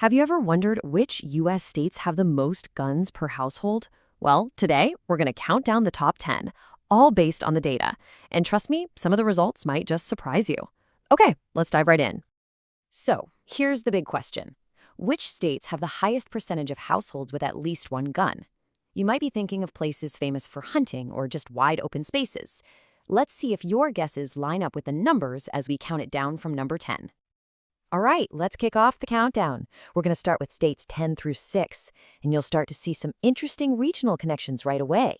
Have you ever wondered which U.S. states have the most guns per household? Well, today we're going to count down the top 10, all based on the data. And trust me, some of the results might just surprise you. Okay, let's dive right in. So, here's the big question. Which states have the highest percentage of households with at least one gun? You might be thinking of places famous for hunting or just wide open spaces. Let's see if your guesses line up with the numbers as we count it down from number 10. All right, let's kick off the countdown. We're going to start with states 10 through 6, and you'll start to see some interesting regional connections right away.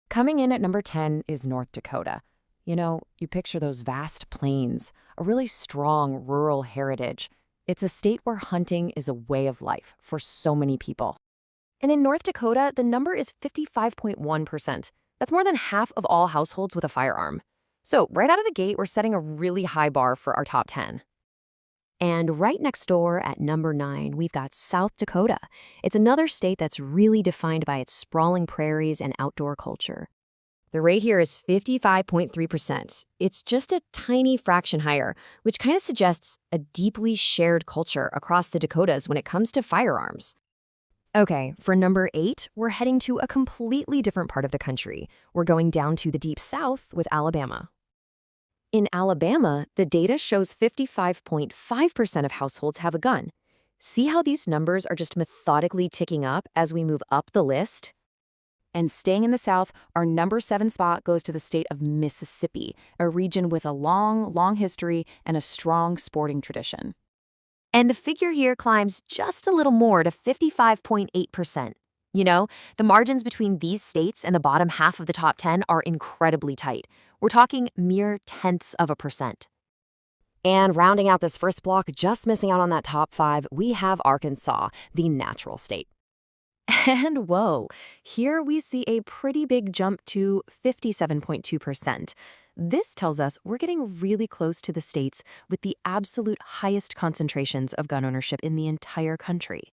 Coming in at number 10 is North Dakota. You know, you picture those vast plains, a really strong rural heritage. It's a state where hunting is a way of life for so many people. And in North Dakota, the number is 55.1%. That's more than half of all households with a firearm. So right out of the gate, we're setting a really high bar for our top 10. And right next door at number 9, we've got South Dakota. It's another state that's really defined by its sprawling prairies and outdoor culture. The rate here is 55.3%. It's just a tiny fraction higher, which kind of suggests a deeply shared culture across the Dakotas when it comes to firearms. Okay, for number 8, we're heading to a completely different part of the country. We're going down to the deep south with Alabama. In Alabama, the data shows 55.5% of households have a gun. See how these numbers are just methodically ticking up as we move up the list? And staying in the South, our number 7 spot goes to the state of Mississippi, a region with a long history and a strong sporting tradition. And the figure here climbs just a little more to 55.8%. You know, the margins between these states and the bottom half of the top 10 are incredibly tight. We're talking mere tenths of a percent. And rounding out this first block, just missing out on that top 5, we have Arkansas, the natural state. And whoa, here we see a pretty big jump to 57.2%. This tells us we're getting really close to the states with the absolute highest concentrations of gun ownership in the entire country.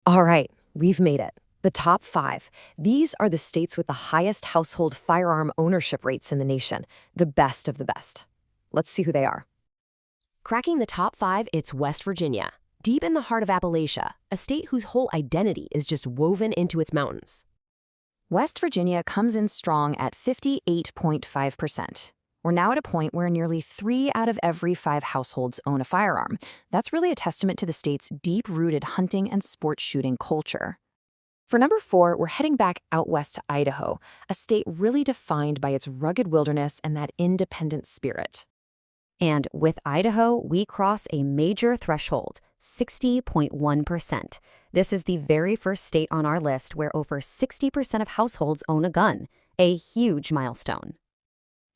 All right, we've made it. The top 5. These are the states with the highest household firearm ownership rates in the nation, the best of the best. Let's see who they are. Cracking the top 5, it's West Virginia, deep in the heart of Appalachia, a state whose whole identity is just woven into its mountains. West Virginia comes in strong at 58.5%. We're now at a point where nearly 3 out of every 5 households own a firearm. That's really a testament to the state's deep-rooted hunting and sport shooting culture. For number 4, we're heading back out west to Idaho, a state really defined by its rugged wilderness and that independent spirit. And with Idaho, we cross a major threshold, 60.1%. This is the very first state on our list where over 60% of households own a gun, a huge milestone.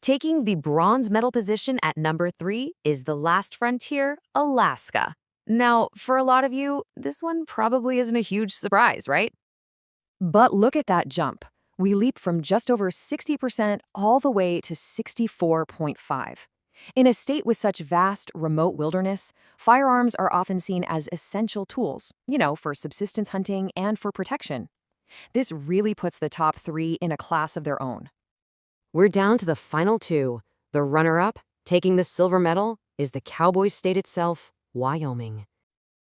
Taking the bronze medal position at number 3 is the last frontier, Alaska. Now, for a lot of you, this one probably isn't a huge surprise, right? But look at that jump. We leap from just over 60% all the way to 64.5%. In a state with such vast, remote wilderness, firearms are often seen as essential tools, for subsistence hunting and for protection. This really puts the top 3 in a class of their own. We're down to the final 2. The runner-up, taking the silver medal, is the cowboy state itself, Wyoming.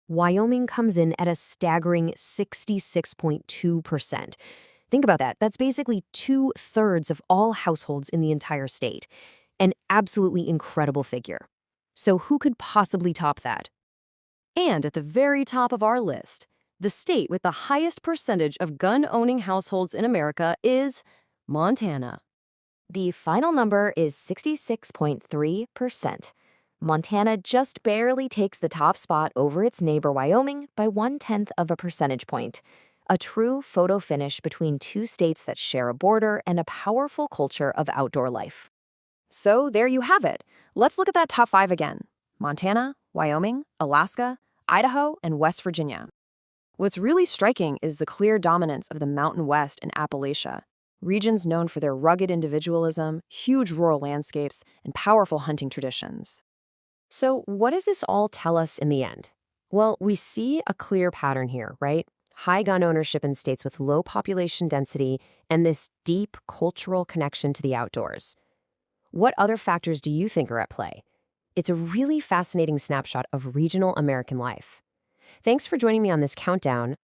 Wyoming comes in at a staggering 66.2%. Think about that. That's basically 2/3 of all households in the entire state. An absolutely incredible figure. So who could possibly top that? And at the very top of our list, the state with the highest percentage of gun-owning households in America is Montana. The final number is 66.3%. Montana just barely takes the top spot over its neighbor Wyoming by 1/10 of a percentage point. A true photo finish between 2 states that share a border and a powerful culture of outdoor life. So there you have it. Let's look at that top 5 again. Montana, Wyoming, Alaska, Idaho, and West Virginia. What's really striking is the clear dominance of the Mountain West and Appalachia, regions known for their rugged individualism, huge rural landscapes, and powerful hunting traditions. So what does this all tell us in the end? Well, we see a clear pattern here, right? High gun ownership in states with low population density and this deep cultural connection to the outdoors. What other factors do you think are at play? It's a really fascinating snapshot of regional American life. Thanks for joining me on this countdown.